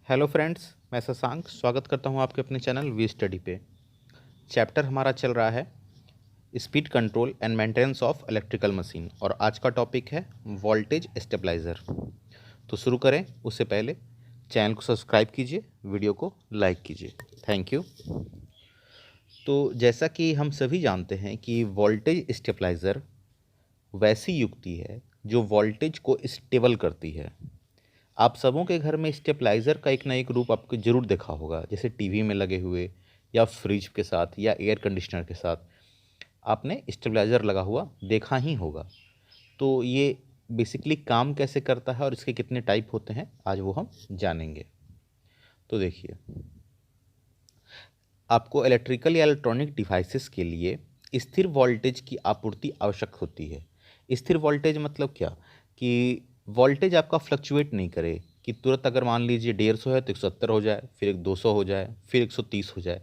Hello friends, मैं शशांक स्वागत करता हूं आपके अपने चैनल वी स्टडी पे। चैप्टर हमारा चल रहा है speed control and maintenance of electrical machine और आज का टॉपिक है वोल्टेज स्टेबलाइज़र। तो शुरू करें उससे पहले चैनल को सब्सक्राइब कीजिए, वीडियो को लाइक कीजिए। Thank you. तो जैसा कि हम सभी जानते हैं कि वोल्टेज स्टेबलाइज़र वैसी युक्ति है जो वोल्टेज को स्टेबल करती है। आप सबों के घर में स्टेबलाइज़र का एक ना एक रूप आपको ज़रूर देखा होगा, जैसे टीवी में लगे हुए या फ्रिज के साथ या एयर कंडीशनर के साथ आपने स्टेबलाइज़र लगा हुआ देखा ही होगा। तो ये बेसिकली काम कैसे करता है और इसके कितने टाइप होते हैं आज वो हम जानेंगे। तो देखिए, आपको इलेक्ट्रिकल या इलेक्ट्रॉनिक डिवाइसेस के लिए स्थिर वोल्टेज की आपूर्ति आवश्यक होती है। स्थिर वोल्टेज मतलब क्या कि वोल्टेज आपका फ्लक्चुएट नहीं करे कि तुरंत अगर मान लीजिए 150 है तो 170 हो जाए, फिर 200 हो जाए, फिर 130 हो जाए।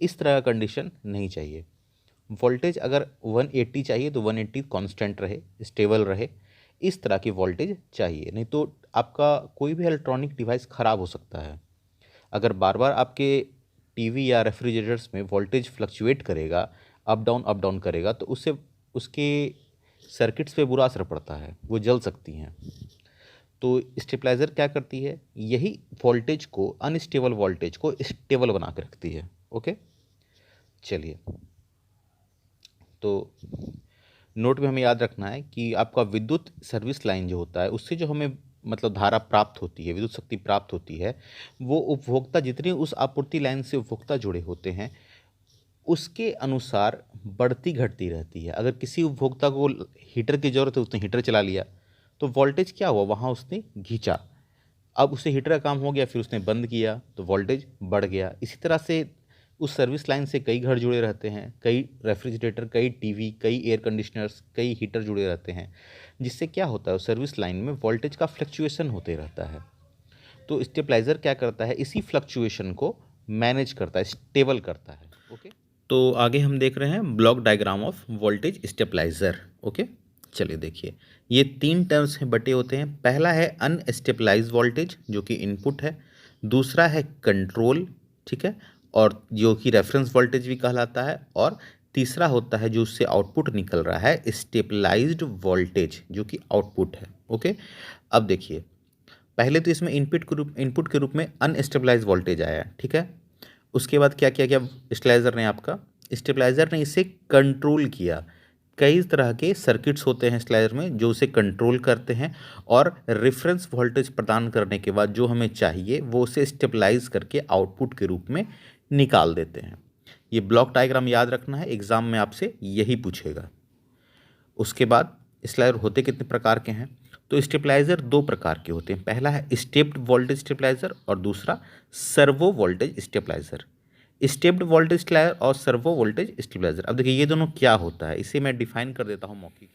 इस तरह का कंडीशन नहीं चाहिए। वोल्टेज अगर 180 चाहिए तो 180 कांस्टेंट रहे, स्टेबल रहे। इस तरह की वोल्टेज चाहिए, नहीं तो आपका कोई भी इलेक्ट्रॉनिक डिवाइस ख़राब हो सकता है। अगर बार बार आपके टीवी या रेफ्रिजरेटर्स में वोल्टेज फ्लक्चुएट करेगा, अप डाउन करेगा, तो उससे उसके सर्किट्स पे बुरा असर पड़ता है, वो जल सकती हैं। तो स्टेबलाइज़र क्या करती है, यही वोल्टेज को, अनस्टेबल वोल्टेज को स्टेबल बना के रखती है। ओके, चलिए। तो नोट में हमें याद रखना है कि आपका विद्युत सर्विस लाइन जो होता है उससे जो हमें मतलब धारा प्राप्त होती है, विद्युत शक्ति प्राप्त होती है, वो उपभोक्ता जितनी उस आपूर्ति लाइन से उपभोक्ता जुड़े होते हैं उसके अनुसार बढ़ती घटती रहती है। अगर किसी उपभोक्ता को हीटर की ज़रूरत है, उसने हीटर चला लिया तो वोल्टेज क्या हुआ, वहाँ उसने खींचा। अब उससे हीटर का काम हो गया, फिर उसने बंद किया तो वोल्टेज बढ़ गया। इसी तरह से उस सर्विस लाइन से कई घर जुड़े रहते हैं, कई रेफ्रिजरेटर, कई टीवी, कई एयर कंडीशनर्स, कई हीटर जुड़े रहते हैं, जिससे क्या होता है उस सर्विस लाइन में वोल्टेज का फ्लक्चुएशन होते रहता है। तो स्टेबलाइज़र क्या करता है, इसी फ्लक्चुएशन को मैनेज करता है, स्टेबल करता है। ओके, तो आगे हम देख रहे हैं block diagram of voltage stabiliser. Okay, चलिए देखिए, ये 3 टर्म्स में बटे होते हैं। पहला है अनस्टेबलाइज वोल्टेज जो कि इनपुट है, दूसरा है कंट्रोल, ठीक है, और जो कि रेफरेंस वोल्टेज भी कहलाता है, और तीसरा होता है जो उससे आउटपुट निकल रहा है स्टेबलाइज्ड वोल्टेज जो कि आउटपुट है। ओके, अब देखिए, पहले तो इसमें इनपुट के रूप में अनस्टेबलाइज वोल्टेज आया, ठीक है। उसके बाद क्या किया गया स्टेबलाइज़र ने इसे कंट्रोल किया। कई तरह के सर्किट्स होते हैं स्टेबलाइज़र में जो उसे कंट्रोल करते हैं, और रेफरेंस वोल्टेज प्रदान करने के बाद जो हमें चाहिए वो उसे स्टेबलाइज करके आउटपुट के रूप में निकाल देते हैं। ये ब्लॉक डायग्राम याद रखना है, एग्जाम में आपसे यही पूछेगा। उसके बाद स्टेबलाइजर होते कितने प्रकार के हैं, तो स्टेबलाइज़र 2 प्रकार के होते हैं। पहला है स्टेप्ड वोल्टेज स्टेबलाइज़र और दूसरा servo voltage stabiliser. Stepped voltage stabiliser और सर्वो वोल्टेज स्टेबलाइजर। अब देखिए ये दोनों क्या होता है, इसे मैं डिफाइन कर देता हूं मौखिक।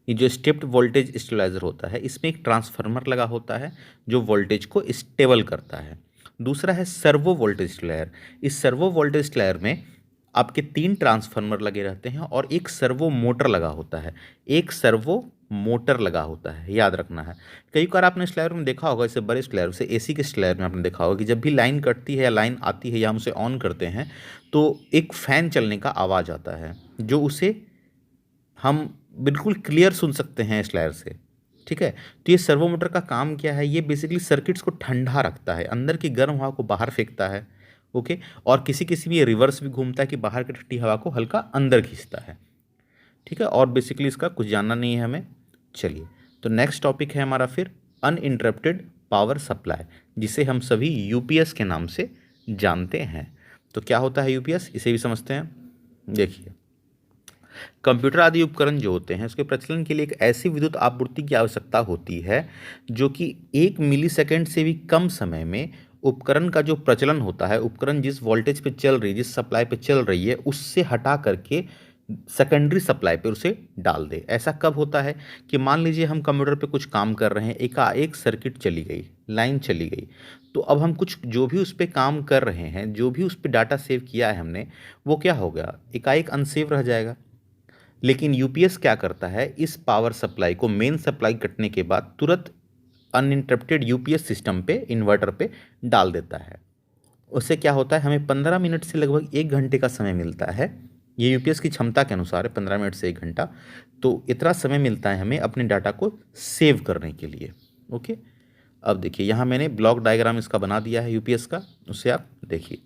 ये जो स्टेप्ड वोल्टेज स्टेबलाइजर होता है इसमें एक ट्रांसफार्मर लगा होता है जो वोल्टेज को स्टेबल करता है। दूसरा है सर्वो वोल्टेज स्टेबलाइजर। इस सर्वो वोल्टेज स्टेबलाइजर में आपके 3 ट्रांसफार्मर लगे रहते हैं और एक सर्वो मोटर लगा होता है। एक सर्वो मोटर लगा होता है, याद रखना है। कई बार आपने स्टेबलाइजर में देखा होगा, इसे बड़े स्टेबलाइजर से एसी के स्टेबलाइजर में आपने देखा होगा कि जब भी लाइन कटती है या लाइन आती है या हम उसे ऑन करते हैं तो एक फ़ैन चलने का आवाज़ आता है जो उसे हम बिल्कुल क्लियर सुन सकते हैं स्लायर से, ठीक है। तो ये सर्वो मोटर का काम क्या है, ये बेसिकली सर्किट्स को ठंडा रखता है, अंदर की गर्म हवा को बाहर फेंकता है। ओके, और किसी किसी में ये रिवर्स भी घूमता है कि बाहर की ठंडी हवा को हल्का अंदर खींचता है, ठीक है। और बेसिकली इसका कुछ जानना नहीं है हमें। चलिए, तो नेक्स्ट टॉपिक है हमारा फिर अनइंटरप्टेड पावर सप्लाई, जिसे हम सभी यूपीएस के नाम से जानते हैं। तो क्या होता है यूपीएस, इसे भी समझते हैं। देखिए, कंप्यूटर आदि उपकरण जो होते हैं उसके प्रचलन के लिए एक ऐसी विद्युत आपूर्ति की आवश्यकता होती है जो कि 1 मिलीसेकंड से भी कम समय में उपकरण का जो प्रचलन होता है, उपकरण जिस वोल्टेज पे चल रही है, जिस सप्लाई पे चल रही है, उससे हटा करके सेकेंडरी सप्लाई पे उसे डाल दे। ऐसा कब होता है कि मान लीजिए हम कंप्यूटर पे कुछ काम कर रहे हैं, एकाएक सर्किट चली गई, लाइन चली गई, तो अब हम कुछ जो भी उस पर काम कर रहे हैं, जो भी उस पर डाटा सेव किया है हमने, वो क्या हो गया, एकाएक अनसेव रह जाएगा। लेकिन यूपीएस क्या करता है, इस पावर सप्लाई को मेन सप्लाई कटने के बाद तुरंत अनइंटरप्टेड यूपीएस सिस्टम पे, इन्वर्टर पे डाल देता है। उससे क्या होता है, हमें 15 मिनट से लगभग 1 घंटे का समय मिलता है। ये यूपीएस की क्षमता के अनुसार है, 15 मिनट से 1 घंटा। तो इतना समय मिलता है हमें अपने डाटा को सेव करने के लिए। ओके, अब देखिए यहाँ मैंने ब्लॉक डायग्राम इसका बना दिया है यूपीएस का, उससे आप देखिए।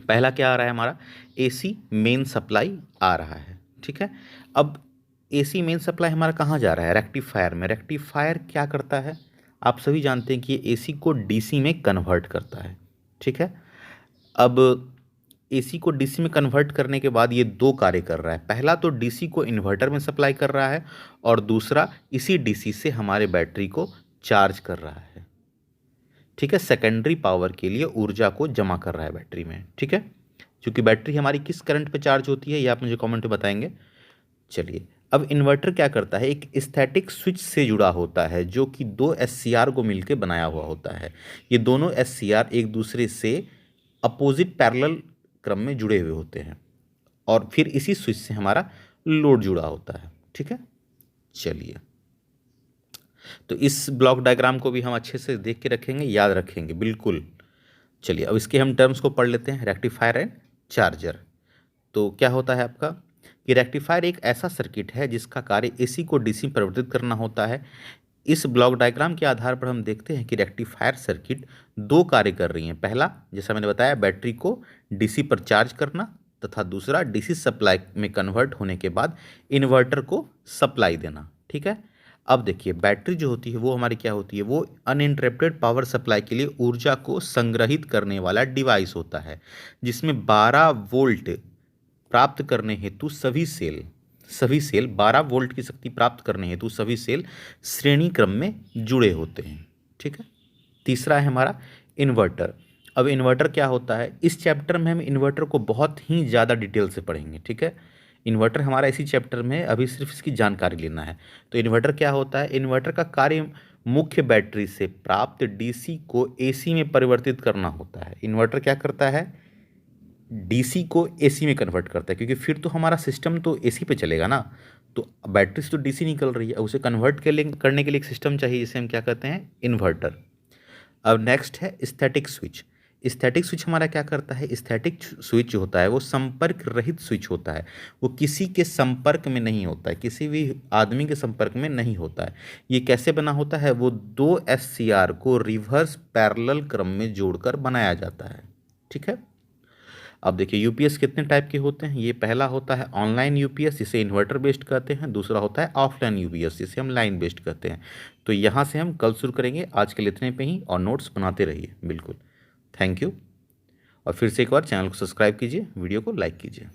पहला क्या आ रहा है हमारा, एसी मेन सप्लाई आ रहा है, ठीक है। अब एसी मेन सप्लाई हमारा कहाँ जा रहा है, रेक्टिफायर में। रेक्टिफायर क्या करता है, आप सभी जानते हैं कि ये एसी को डीसी में कन्वर्ट करता है, ठीक है। अब एसी को डीसी में कन्वर्ट करने के बाद ये दो कार्य कर रहा है। पहला तो डीसी को इन्वर्टर में सप्लाई कर रहा है, और दूसरा इसी डीसी से हमारे बैटरी को चार्ज कर रहा है, ठीक है। सेकेंडरी पावर के लिए ऊर्जा को जमा कर रहा है बैटरी में, ठीक है। क्योंकि बैटरी हमारी किस करंट पे चार्ज होती है, ये आप मुझे कमेंट में बताएंगे। चलिए, अब इन्वर्टर क्या करता है, एक स्टैटिक स्विच से जुड़ा होता है जो कि दो एससीआर को मिलकर बनाया हुआ होता है। ये दोनों एससीआर एक दूसरे से अपोजिट पैरेलल क्रम में जुड़े हुए होते हैं, और फिर इसी स्विच से हमारा लोड जुड़ा होता है, ठीक है। चलिए, तो इस ब्लॉक डायग्राम को भी हम अच्छे से देख के रखेंगे, याद रखेंगे बिल्कुल। चलिए, अब इसके हम टर्म्स को पढ़ लेते हैं, रेक्टिफायर एंड चार्जर। तो क्या होता है आपका कि रेक्टिफायर एक ऐसा सर्किट है जिसका कार्य एसी को डीसी में परिवर्तित करना होता है। इस ब्लॉक डायग्राम के आधार पर हम देखते हैं कि रेक्टिफायर सर्किट दो कार्य कर रही हैं। पहला, जैसा मैंने बताया, बैटरी को डीसी पर चार्ज करना, तथा दूसरा डीसी सप्लाई में कन्वर्ट होने के बाद इन्वर्टर को सप्लाई देना, ठीक है। अब देखिए, बैटरी जो होती है वो हमारी क्या होती है, वो अनइंटरप्टेड पावर सप्लाई के लिए ऊर्जा को संग्रहित करने वाला डिवाइस होता है, जिसमें 12 वोल्ट प्राप्त करने हेतु सभी सेल 12 वोल्ट की शक्ति प्राप्त करने हेतु सभी सेल श्रेणी क्रम में जुड़े होते हैं, ठीक है। तीसरा है हमारा इन्वर्टर। अब इन्वर्टर क्या होता है, इस चैप्टर में हम इन्वर्टर को बहुत ही ज़्यादा डिटेल से पढ़ेंगे, ठीक है। इन्वर्टर हमारा इसी चैप्टर में, अभी सिर्फ इसकी जानकारी लेना है। तो इन्वर्टर क्या होता है, इन्वर्टर का कार्य मुख्य बैटरी से प्राप्त डीसी को एसी में परिवर्तित करना होता है। इन्वर्टर क्या करता है, डीसी को एसी में कन्वर्ट करता है, क्योंकि फिर तो हमारा सिस्टम तो एसी पे चलेगा ना। तो बैटरी से तो डीसी निकल रही है, उसे कन्वर्ट करने के लिए एक सिस्टम चाहिए, जिसे हम क्या कहते हैं, इन्वर्टर। अब नेक्स्ट है स्टैटिक स्विच। स्टैटिक स्विच हमारा क्या करता है, स्टैटिक स्विच जो होता है वो संपर्क रहित स्विच होता है। वो किसी के संपर्क में नहीं होता है, किसी भी आदमी के संपर्क में नहीं होता है। ये कैसे बना होता है, वो दो एससीआर को रिवर्स पैरेलल क्रम में जोड़कर बनाया जाता है, ठीक है। अब देखिए, यूपीएस कितने टाइप के होते हैं। ये पहला होता है ऑनलाइन यूपीएस, जिसे इन्वर्टर बेस्ड कहते हैं। दूसरा होता है ऑफलाइन यूपीएस, जिसे हम लाइन बेस्ड कहते हैं। तो यहाँ से हम कल शुरू करेंगे, आज के लिए इतने पे ही, और नोट्स बनाते रहिए बिल्कुल। Thank you. और फिर से एक बार चैनल को सब्सक्राइब कीजिए, वीडियो को लाइक कीजिए।